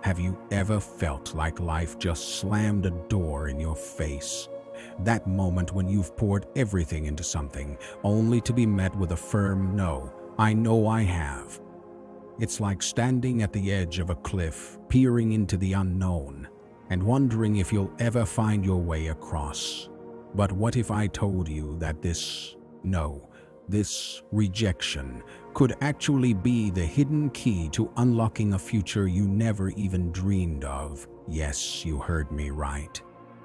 Have you ever felt like life just slammed a door in your face? That moment when you've poured everything into something, only to be met with a firm no. I know I have. It's like standing at the edge of a cliff, peering into the unknown, and wondering if you'll ever find your way across. But what if I told you that this rejection, could actually be the hidden key to unlocking a future you never even dreamed of? Yes, you heard me right.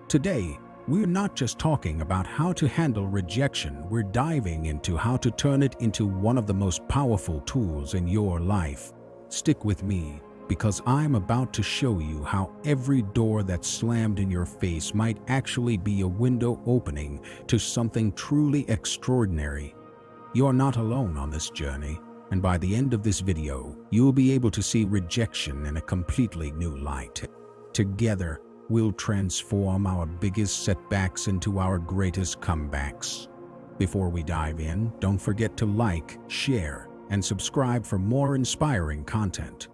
Today, we're not just talking about how to handle rejection, we're diving into how to turn it into one of the most powerful tools in your life. Stick with me, because I'm about to show you how every door that's slammed in your face might actually be a window opening to something truly extraordinary. You're not alone on this journey, and by the end of this video, you'll be able to see rejection in a completely new light. Together, we'll transform our biggest setbacks into our greatest comebacks. Before we dive in, don't forget to like, share, and subscribe for more inspiring content.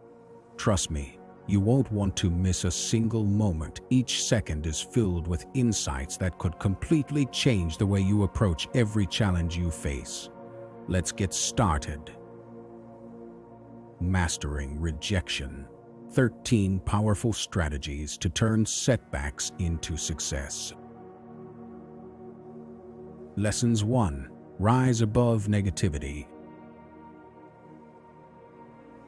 Trust me, you won't want to miss a single moment. Each second is filled with insights that could completely change the way you approach every challenge you face. Let's get started. Mastering rejection. 13 powerful strategies to turn setbacks into success. Lessons 1. Rise above negativity.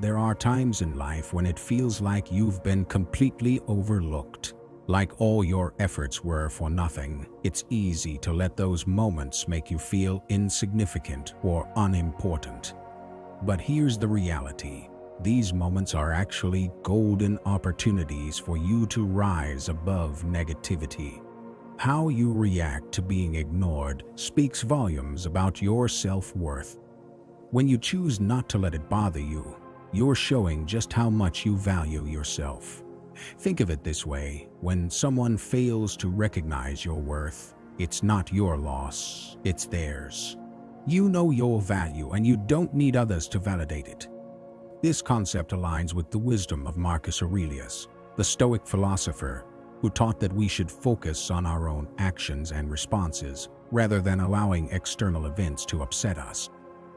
There are times in life when it feels like you've been completely overlooked, like all your efforts were for nothing. It's easy to let those moments make you feel insignificant or unimportant. But here's the reality. These moments are actually golden opportunities for you to rise above negativity. How you react to being ignored speaks volumes about your self-worth. When you choose not to let it bother you, you're showing just how much you value yourself. Think of it this way: when someone fails to recognize your worth, it's not your loss, it's theirs. You know your value and you don't need others to validate it. This concept aligns with the wisdom of Marcus Aurelius, the Stoic philosopher, who taught that we should focus on our own actions and responses rather than allowing external events to upset us.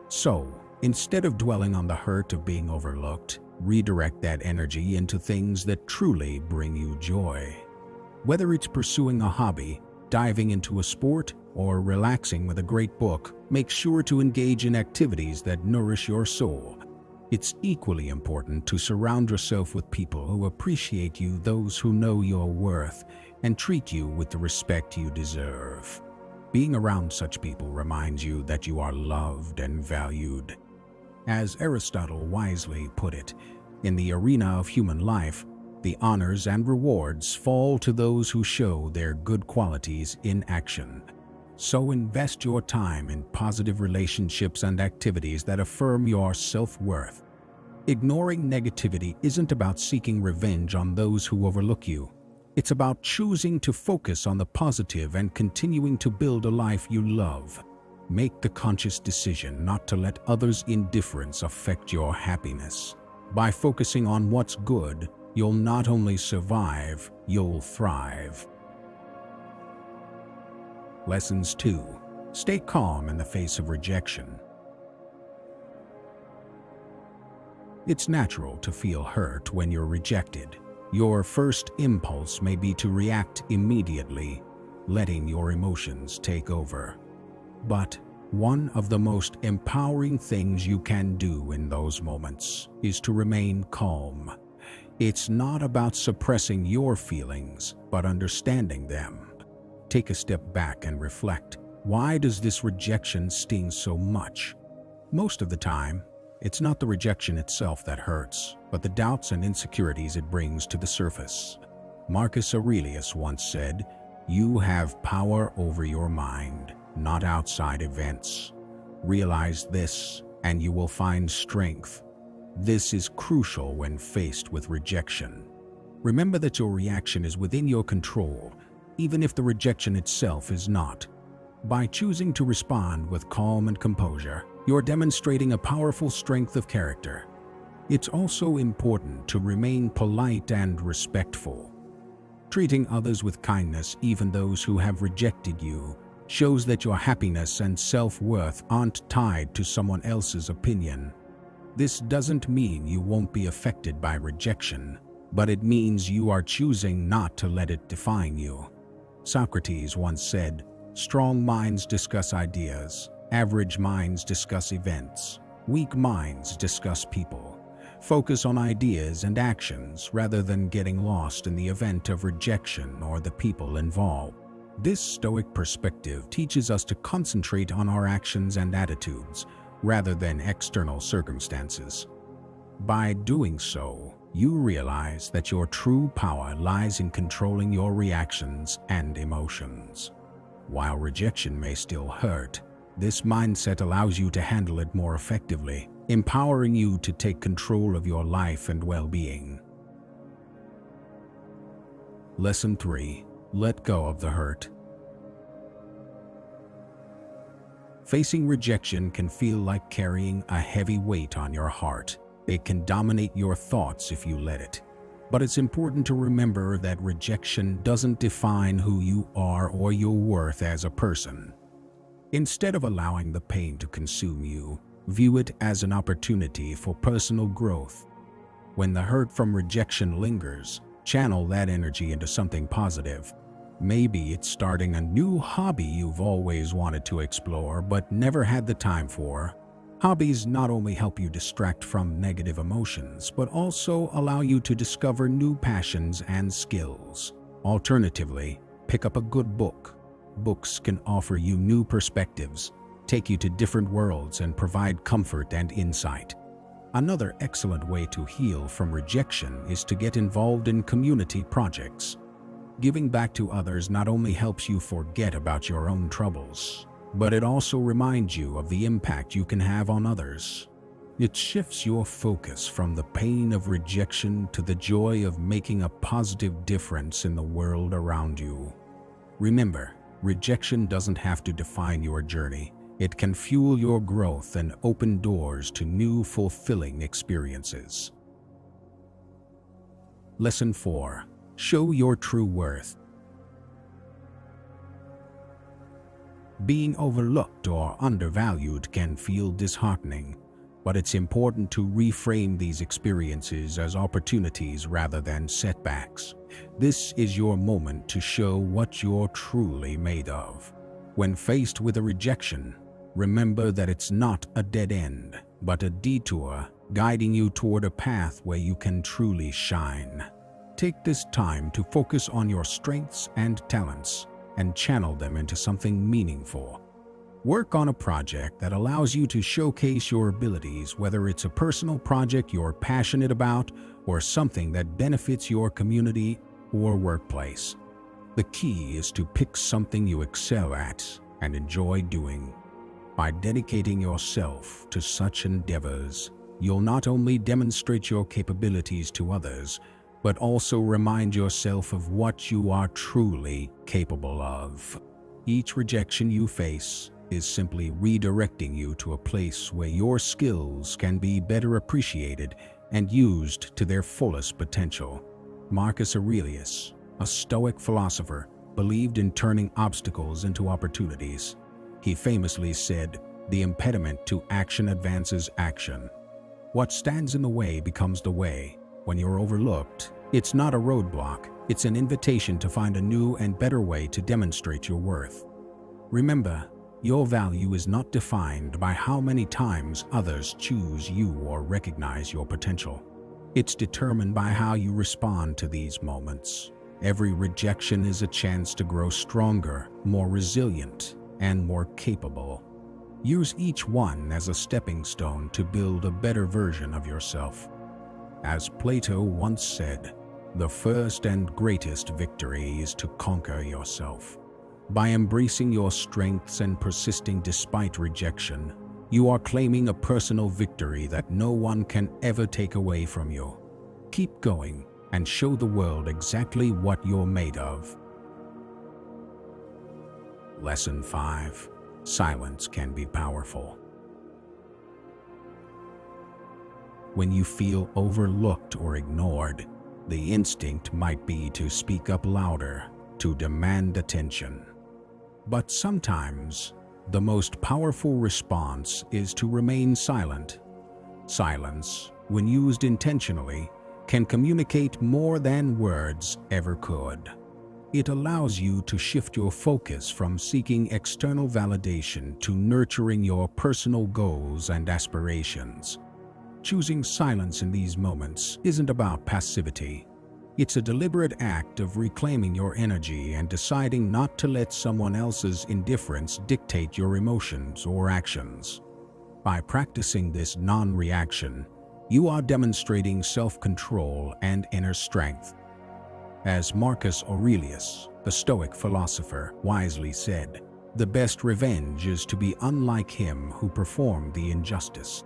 So, instead of dwelling on the hurt of being overlooked, redirect that energy into things that truly bring you joy. Whether it's pursuing a hobby, diving into a sport, or relaxing with a great book, make sure to engage in activities that nourish your soul. It's equally important to surround yourself with people who appreciate you, those who know your worth, and treat you with the respect you deserve. Being around such people reminds you that you are loved and valued. As Aristotle wisely put it, in the arena of human life, the honors and rewards fall to those who show their good qualities in action. So invest your time in positive relationships and activities that affirm your self-worth. Ignoring negativity isn't about seeking revenge on those who overlook you. It's about choosing to focus on the positive and continuing to build a life you love. Make the conscious decision not to let others' indifference affect your happiness. By focusing on what's good, you'll not only survive, you'll thrive. Lessons 2. Stay calm in the face of rejection. It's natural to feel hurt when you're rejected. Your first impulse may be to react immediately, letting your emotions take over. But one of the most empowering things you can do in those moments is to remain calm. It's not about suppressing your feelings, but understanding them. Take a step back and reflect. Why does this rejection sting so much? Most of the time, it's not the rejection itself that hurts, but the doubts and insecurities it brings to the surface. Marcus Aurelius once said, "You have power over your mind, not outside events. Realize this, and you will find strength." This is crucial when faced with rejection. Remember that your reaction is within your control, even if the rejection itself is not. By choosing to respond with calm and composure, you're demonstrating a powerful strength of character. It's also important to remain polite and respectful. Treating others with kindness, even those who have rejected you, shows that your happiness and self-worth aren't tied to someone else's opinion. This doesn't mean you won't be affected by rejection, but it means you are choosing not to let it define you. Socrates once said, "Strong minds discuss ideas, average minds discuss events, weak minds discuss people." Focus on ideas and actions rather than getting lost in the event of rejection or the people involved. This Stoic perspective teaches us to concentrate on our actions and attitudes rather than external circumstances. By doing so, you realize that your true power lies in controlling your reactions and emotions. While rejection may still hurt, this mindset allows you to handle it more effectively, empowering you to take control of your life and well-being. Lesson 3. Let go of the hurt. Facing rejection can feel like carrying a heavy weight on your heart. It can dominate your thoughts if you let it. But it's important to remember that rejection doesn't define who you are or your worth as a person. Instead of allowing the pain to consume you, view it as an opportunity for personal growth. When the hurt from rejection lingers, channel that energy into something positive. Maybe it's starting a new hobby you've always wanted to explore but never had the time for. Hobbies not only help you distract from negative emotions, but also allow you to discover new passions and skills. Alternatively, pick up a good book. Books can offer you new perspectives, take you to different worlds, and provide comfort and insight. Another excellent way to heal from rejection is to get involved in community projects. Giving back to others not only helps you forget about your own troubles, but it also reminds you of the impact you can have on others. It shifts your focus from the pain of rejection to the joy of making a positive difference in the world around you. Remember, rejection doesn't have to define your journey. It can fuel your growth and open doors to new, fulfilling experiences. Lesson 4. Show your true worth. Being overlooked or undervalued can feel disheartening, but it's important to reframe these experiences as opportunities rather than setbacks. This is your moment to show what you're truly made of. When faced with a rejection, remember that it's not a dead end, but a detour guiding you toward a path where you can truly shine. Take this time to focus on your strengths and talents and channel them into something meaningful. Work on a project that allows you to showcase your abilities, whether it's a personal project you're passionate about or something that benefits your community or workplace. The key is to pick something you excel at and enjoy doing. By dedicating yourself to such endeavors, you'll not only demonstrate your capabilities to others, but also remind yourself of what you are truly capable of. Each rejection you face is simply redirecting you to a place where your skills can be better appreciated and used to their fullest potential. Marcus Aurelius, a Stoic philosopher, believed in turning obstacles into opportunities. He famously said, "The impediment to action advances action. What stands in the way becomes the way." When you're overlooked, it's not a roadblock, it's an invitation to find a new and better way to demonstrate your worth. Remember, your value is not defined by how many times others choose you or recognize your potential. It's determined by how you respond to these moments. Every rejection is a chance to grow stronger, more resilient, and more capable. Use each one as a stepping stone to build a better version of yourself. As Plato once said, the first and greatest victory is to conquer yourself. By embracing your strengths and persisting despite rejection, you are claiming a personal victory that no one can ever take away from you. Keep going and show the world exactly what you're made of. Lesson 5. Silence can be powerful. When you feel overlooked or ignored, the instinct might be to speak up louder, to demand attention. But sometimes, the most powerful response is to remain silent. Silence, when used intentionally, can communicate more than words ever could. It allows you to shift your focus from seeking external validation to nurturing your personal goals and aspirations. Choosing silence in these moments isn't about passivity. It's a deliberate act of reclaiming your energy and deciding not to let someone else's indifference dictate your emotions or actions. By practicing this non-reaction, you are demonstrating self-control and inner strength. As Marcus Aurelius, the Stoic philosopher, wisely said, "The best revenge is to be unlike him who performed the injustice."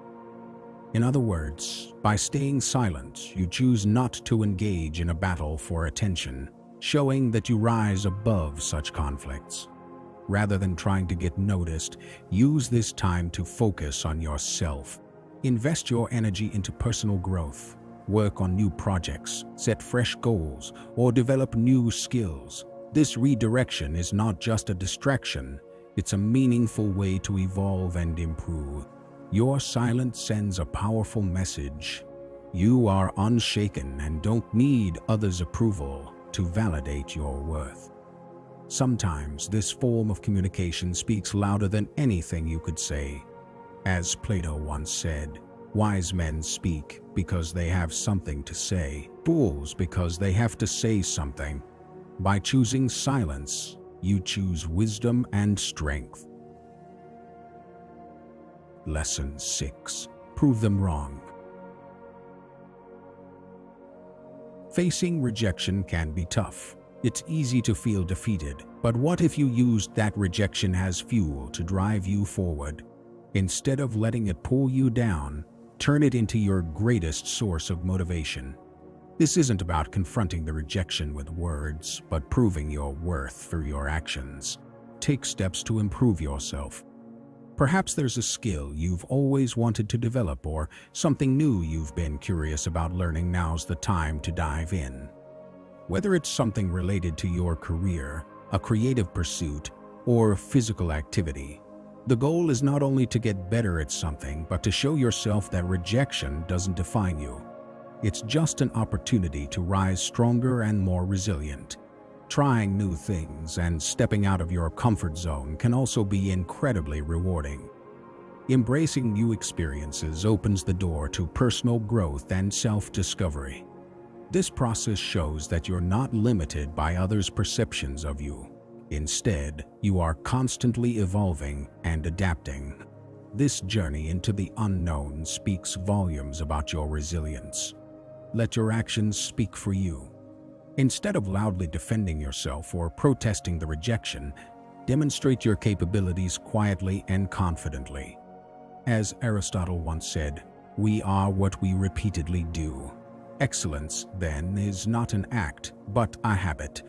In other words, by staying silent, you choose not to engage in a battle for attention, showing that you rise above such conflicts. Rather than trying to get noticed, use this time to focus on yourself. Invest your energy into personal growth. Work on new projects, set fresh goals, or develop new skills. This redirection is not just a distraction, it's a meaningful way to evolve and improve. Your silence sends a powerful message. You are unshaken and don't need others' approval to validate your worth. Sometimes this form of communication speaks louder than anything you could say. As Plato once said, "Wise men speak because they have something to say, fools because they have to say something." By choosing silence, you choose wisdom and strength. Lesson 6. Prove them wrong. Facing rejection can be tough. It's easy to feel defeated, but what if you used that rejection as fuel to drive you forward? Instead of letting it pull you down, turn it into your greatest source of motivation. This isn't about confronting the rejection with words, but proving your worth through your actions. Take steps to improve yourself. Perhaps there's a skill you've always wanted to develop or something new you've been curious about learning. Now's the time to dive in. Whether it's something related to your career, a creative pursuit, or physical activity, the goal is not only to get better at something, but to show yourself that rejection doesn't define you. It's just an opportunity to rise stronger and more resilient. Trying new things and stepping out of your comfort zone can also be incredibly rewarding. Embracing new experiences opens the door to personal growth and self-discovery. This process shows that you're not limited by others' perceptions of you. Instead, you are constantly evolving and adapting. This journey into the unknown speaks volumes about your resilience. Let your actions speak for you. Instead of loudly defending yourself or protesting the rejection, demonstrate your capabilities quietly and confidently. As Aristotle once said, "We are what we repeatedly do." Excellence, then, is not an act, but a habit.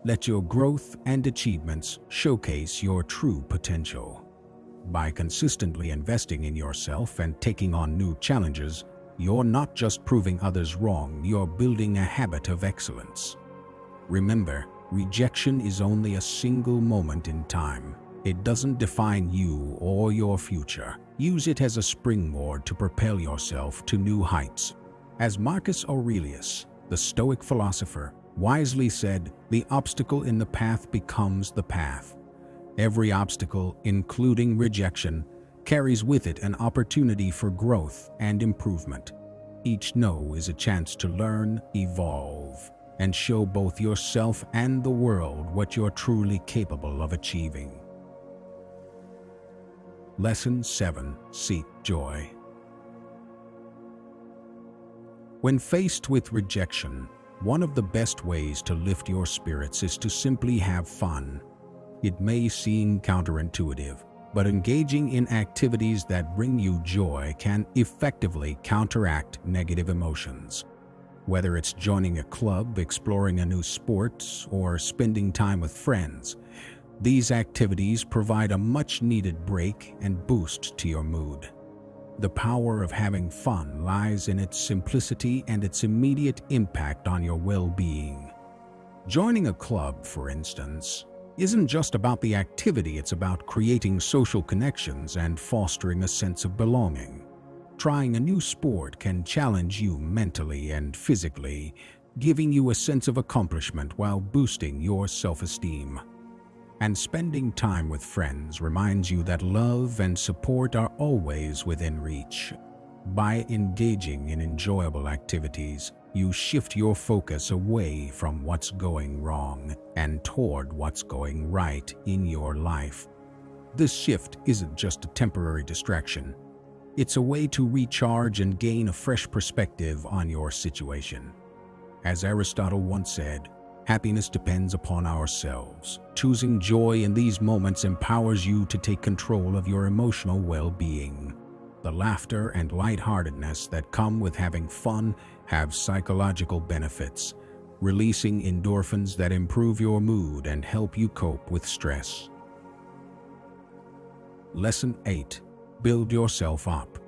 Let your growth and achievements showcase your true potential. By consistently investing in yourself and taking on new challenges, you're not just proving others wrong, you're building a habit of excellence. Remember, rejection is only a single moment in time. It doesn't define you or your future. Use it as a springboard to propel yourself to new heights. As Marcus Aurelius, the Stoic philosopher, wisely said, "The obstacle in the path becomes the path." Every obstacle, including rejection, carries with it an opportunity for growth and improvement. Each no is a chance to learn, evolve, and show both yourself and the world what you're truly capable of achieving. Lesson 7. Seek joy. When faced with rejection, one of the best ways to lift your spirits is to simply have fun. It may seem counterintuitive, but engaging in activities that bring you joy can effectively counteract negative emotions. Whether it's joining a club, exploring a new sport, or spending time with friends, these activities provide a much-needed break and boost to your mood. The power of having fun lies in its simplicity and its immediate impact on your well-being. Joining a club, for instance, isn't just about the activity, it's about creating social connections and fostering a sense of belonging. Trying a new sport can challenge you mentally and physically, giving you a sense of accomplishment while boosting your self-esteem. And spending time with friends reminds you that love and support are always within reach. By engaging in enjoyable activities, you shift your focus away from what's going wrong and toward what's going right in your life. This shift isn't just a temporary distraction. It's a way to recharge and gain a fresh perspective on your situation. As Aristotle once said, happiness depends upon ourselves. Choosing joy in these moments empowers you to take control of your emotional well-being. The laughter and lightheartedness that come with having fun have psychological benefits, releasing endorphins that improve your mood and help you cope with stress. Lesson 8. Build yourself up.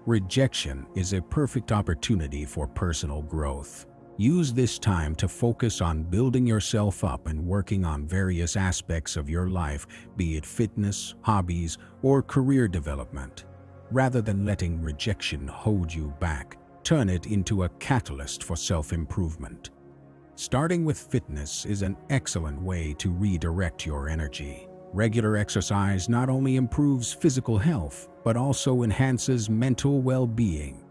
Rejection is a perfect opportunity for personal growth. Use this time to focus on building yourself up and working on various aspects of your life, be it fitness, hobbies, or career development. Rather than letting rejection hold you back, turn it into a catalyst for self-improvement. Starting with fitness is an excellent way to redirect your energy. Regular exercise not only improves physical health, but also enhances mental well-being.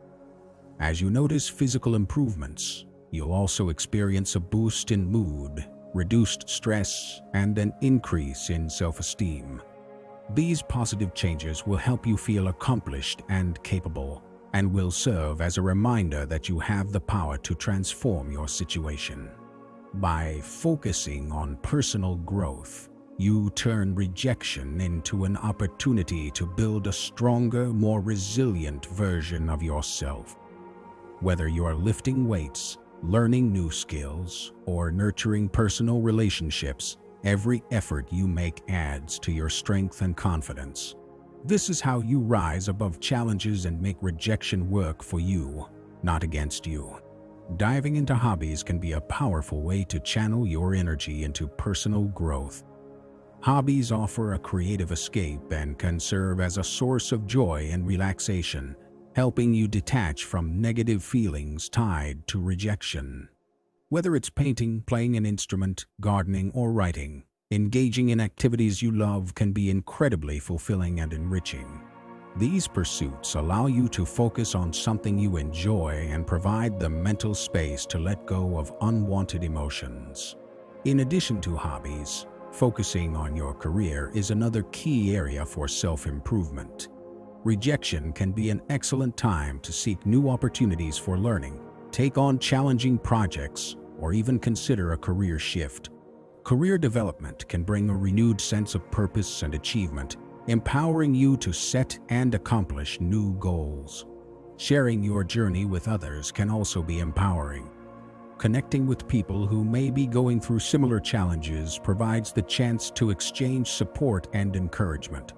As you notice physical improvements, you'll also experience a boost in mood, reduced stress, and an increase in self-esteem. These positive changes will help you feel accomplished and capable, and will serve as a reminder that you have the power to transform your situation. By focusing on personal growth, you turn rejection into an opportunity to build a stronger, more resilient version of yourself. Whether you are lifting weights, learning new skills, or nurturing personal relationships, every effort you make adds to your strength and confidence. This is how you rise above challenges and make rejection work for you, not against you. Diving into hobbies can be a powerful way to channel your energy into personal growth. Hobbies offer a creative escape and can serve as a source of joy and relaxation, helping you detach from negative feelings tied to rejection. Whether it's painting, playing an instrument, gardening, or writing, engaging in activities you love can be incredibly fulfilling and enriching. These pursuits allow you to focus on something you enjoy and provide the mental space to let go of unwanted emotions. In addition to hobbies, focusing on your career is another key area for self-improvement. Rejection can be an excellent time to seek new opportunities for learning, take on challenging projects, or even consider a career shift. Career development can bring a renewed sense of purpose and achievement, empowering you to set and accomplish new goals. Sharing your journey with others can also be empowering. Connecting with people who may be going through similar challenges provides the chance to exchange support and encouragement.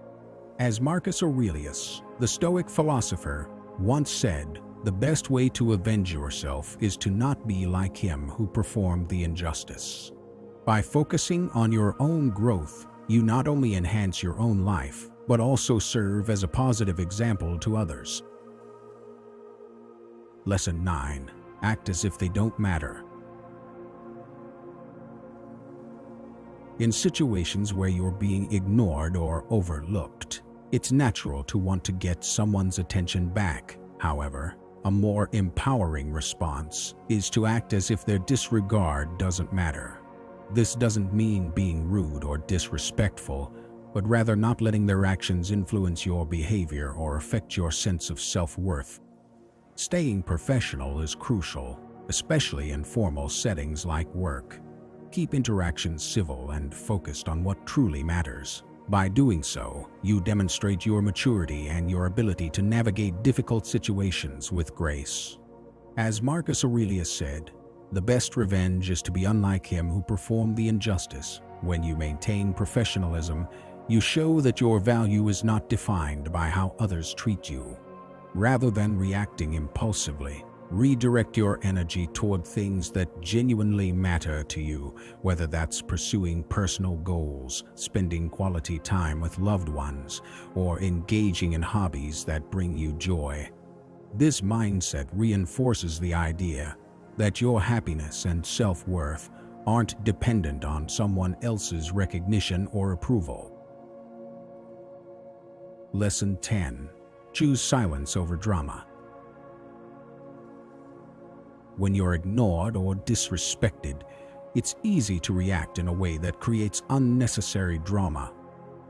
As Marcus Aurelius, the Stoic philosopher, once said, "The best way to avenge yourself is to not be like him who performed the injustice." By focusing on your own growth, you not only enhance your own life, but also serve as a positive example to others. Lesson 9. Act as if they don't matter. In situations where you're being ignored or overlooked, it's natural to want to get someone's attention back. However, a more empowering response is to act as if their disregard doesn't matter. This doesn't mean being rude or disrespectful, but rather not letting their actions influence your behavior or affect your sense of self-worth. Staying professional is crucial, especially in formal settings like work. Keep interactions civil and focused on what truly matters. By doing so, you demonstrate your maturity and your ability to navigate difficult situations with grace. As Marcus Aurelius said, "The best revenge is to be unlike him who performed the injustice." When you maintain professionalism, You show that your value is not defined by how others treat you. Rather than reacting impulsively, redirect your energy toward things that genuinely matter to you, whether that's pursuing personal goals, spending quality time with loved ones, or engaging in hobbies that bring you joy. This mindset reinforces the idea that your happiness and self-worth aren't dependent on someone else's recognition or approval. Lesson 10. Choose silence over drama. When you're ignored or disrespected, it's easy to react in a way that creates unnecessary drama.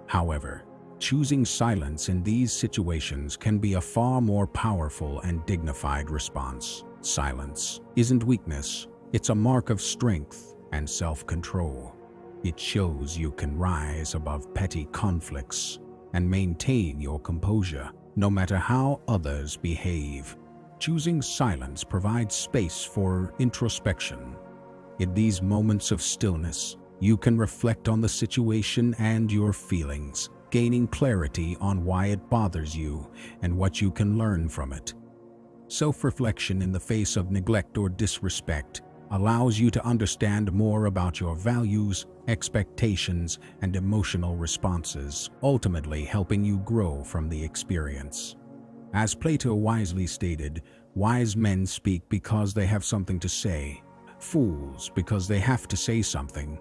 However, choosing silence in these situations can be a far more powerful and dignified response. Silence isn't weakness, it's a mark of strength and self-control. It shows you can rise above petty conflicts and maintain your composure, no matter how others behave. Choosing silence provides space for introspection. In these moments of stillness, you can reflect on the situation and your feelings, gaining clarity on why it bothers you and what you can learn from it. Self-reflection in the face of neglect or disrespect allows you to understand more about your values, expectations, and emotional responses, ultimately helping you grow from the experience. As Plato wisely stated, wise men speak because they have something to say, fools because they have to say something.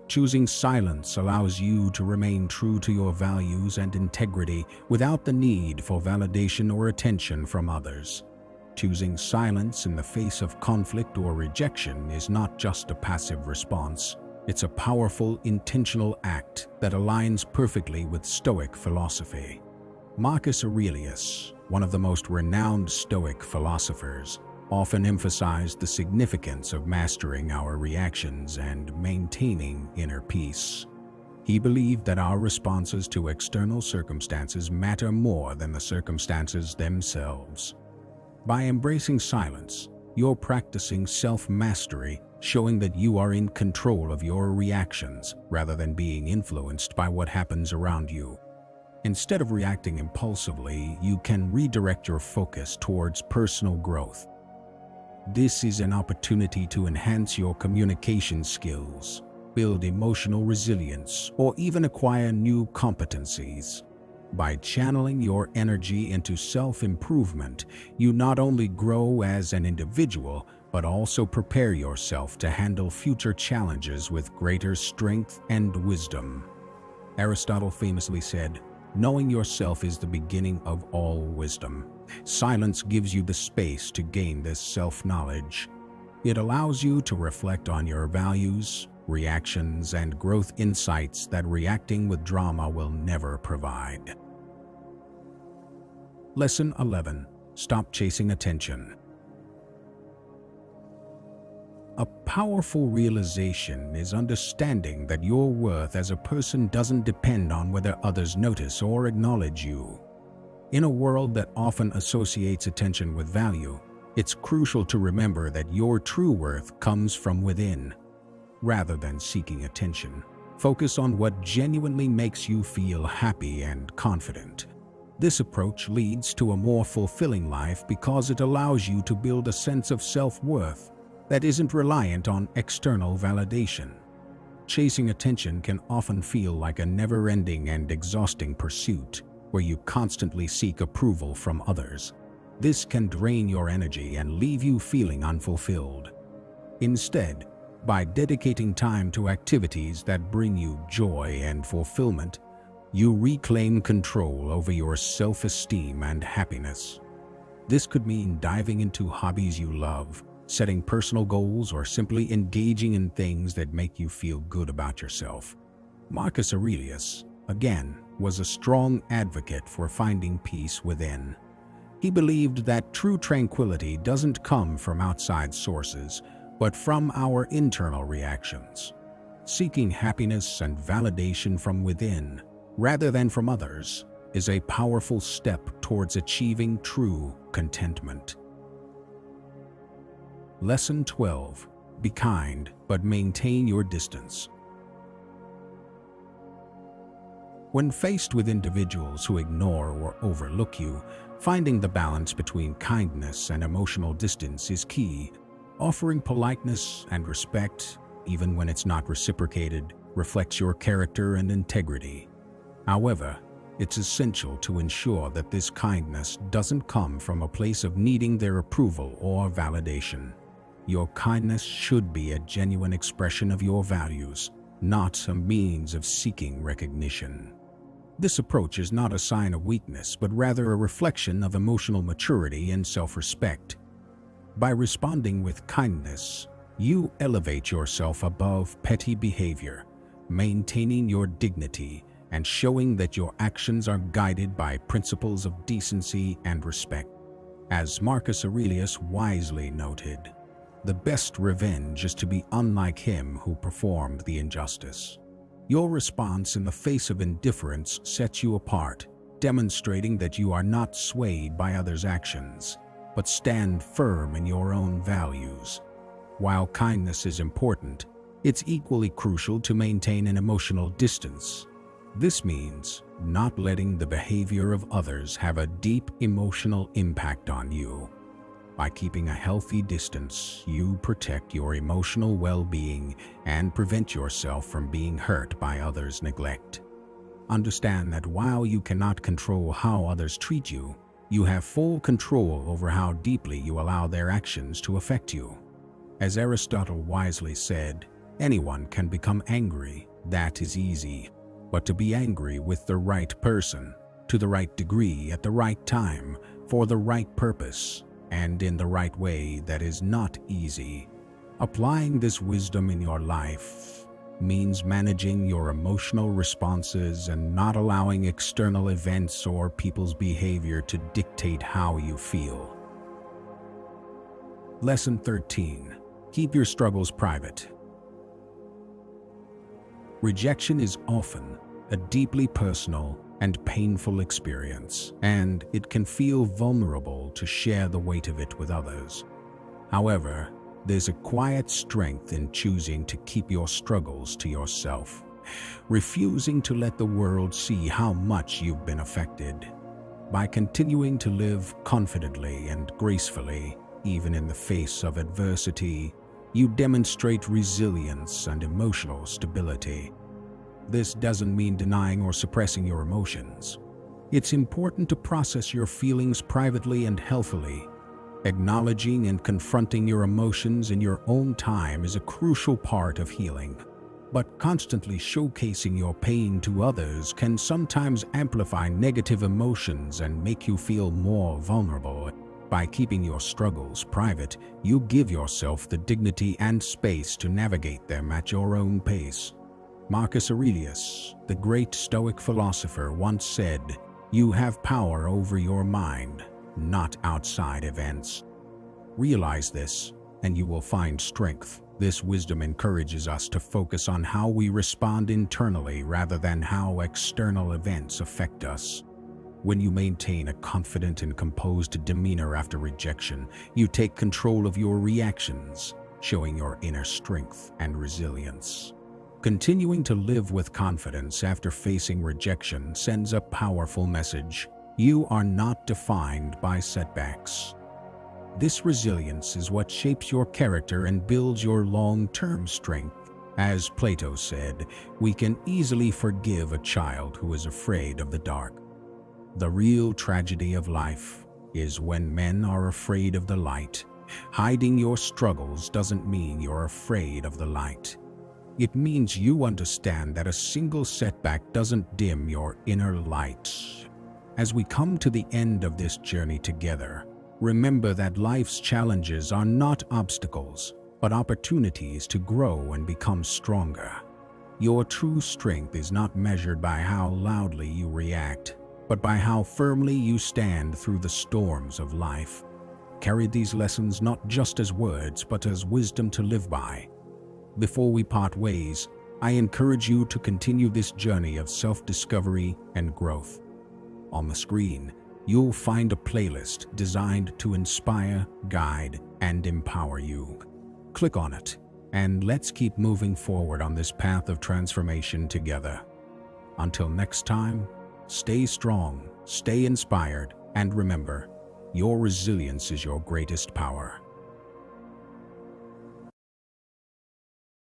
Choosing silence allows you to remain true to your values and integrity without the need for validation or attention from others. Choosing silence in the face of conflict or rejection is not just a passive response. It's a powerful, intentional act that aligns perfectly with Stoic philosophy. Marcus Aurelius, one of the most renowned Stoic philosophers, often emphasized the significance of mastering our reactions and maintaining inner peace. He believed that our responses to external circumstances matter more than the circumstances themselves. By embracing silence, you're practicing self-mastery, showing that you are in control of your reactions rather than being influenced by what happens around you. Instead of reacting impulsively, you can redirect your focus towards personal growth. This is an opportunity to enhance your communication skills, build emotional resilience, or even acquire new competencies. By channeling your energy into self-improvement, you not only grow as an individual, but also prepare yourself to handle future challenges with greater strength and wisdom. Aristotle famously said, "Knowing yourself is the beginning of all wisdom." Silence gives you the space to gain this self-knowledge. It allows you to reflect on your values, reactions, and growth insights that reacting with drama will never provide. Lesson 11. Stop chasing attention. A powerful realization is understanding that your worth as a person doesn't depend on whether others notice or acknowledge you. In a world that often associates attention with value, it's crucial to remember that your true worth comes from within. Rather than seeking attention, focus on what genuinely makes you feel happy and confident. This approach leads to a more fulfilling life because it allows you to build a sense of self-worth that isn't reliant on external validation. Chasing attention can often feel like a never-ending and exhausting pursuit where you constantly seek approval from others. This can drain your energy and leave you feeling unfulfilled. Instead, by dedicating time to activities that bring you joy and fulfillment, you reclaim control over your self-esteem and happiness. This could mean diving into hobbies you love, setting personal goals, or simply engaging in things that make you feel good about yourself. Marcus Aurelius, again, was a strong advocate for finding peace within. He believed that true tranquility doesn't come from outside sources, but from our internal reactions. Seeking happiness and validation from within, rather than from others, is a powerful step towards achieving true contentment. Lesson 12. Be kind, but maintain your distance. When faced with individuals who ignore or overlook you, finding the balance between kindness and emotional distance is key. Offering politeness and respect, even when it's not reciprocated, reflects your character and integrity. However, it's essential to ensure that this kindness doesn't come from a place of needing their approval or validation. Your kindness should be a genuine expression of your values, not a means of seeking recognition. This approach is not a sign of weakness, but rather a reflection of emotional maturity and self-respect. By responding with kindness, you elevate yourself above petty behavior, maintaining your dignity and showing that your actions are guided by principles of decency and respect. As Marcus Aurelius wisely noted, the best revenge is to be unlike him who performed the injustice. Your response in the face of indifference sets you apart, demonstrating that you are not swayed by others' actions, but stand firm in your own values. While kindness is important, it's equally crucial to maintain an emotional distance. This means not letting the behavior of others have a deep emotional impact on you. By keeping a healthy distance, you protect your emotional well-being and prevent yourself from being hurt by others' neglect. Understand that while you cannot control how others treat you, you have full control over how deeply you allow their actions to affect you. As Aristotle wisely said, anyone can become angry, that is easy. But to be angry with the right person, to the right degree, at the right time, for the right purpose, and in the right way, that is not easy. Applying this wisdom in your life means managing your emotional responses and not allowing external events or people's behavior to dictate how you feel. Lesson 13. Keep your struggles private. Rejection is often a deeply personal and painful experience, and it can feel vulnerable to share the weight of it with others. However, there's a quiet strength in choosing to keep your struggles to yourself, refusing to let the world see how much you've been affected. By continuing to live confidently and gracefully, even in the face of adversity, you demonstrate resilience and emotional stability. This doesn't mean denying or suppressing your emotions. It's important to process your feelings privately and healthily. Acknowledging and confronting your emotions in your own time is a crucial part of healing. But constantly showcasing your pain to others can sometimes amplify negative emotions and make you feel more vulnerable. By keeping your struggles private, you give yourself the dignity and space to navigate them at your own pace. Marcus Aurelius, the great Stoic philosopher, once said, "You have power over your mind, not outside events." Realize this, and you will find strength. This wisdom encourages us to focus on how we respond internally rather than how external events affect us. When you maintain a confident and composed demeanor after rejection, you take control of your reactions, showing your inner strength and resilience. Continuing to live with confidence after facing rejection sends a powerful message. You are not defined by setbacks. This resilience is what shapes your character and builds your long-term strength. As Plato said, we can easily forgive a child who is afraid of the dark. The real tragedy of life is when men are afraid of the light. Hiding your struggles doesn't mean you're afraid of the light. It means you understand that a single setback doesn't dim your inner light. As we come to the end of this journey together, remember that life's challenges are not obstacles, but opportunities to grow and become stronger. Your true strength is not measured by how loudly you react, but by how firmly you stand through the storms of life. Carry these lessons not just as words, but as wisdom to live by. Before we part ways, I encourage you to continue this journey of self-discovery and growth. On the screen, you'll find a playlist designed to inspire, guide, and empower you. Click on it, and let's keep moving forward on this path of transformation together. Until next time, stay strong, stay inspired, and remember, your resilience is your greatest power.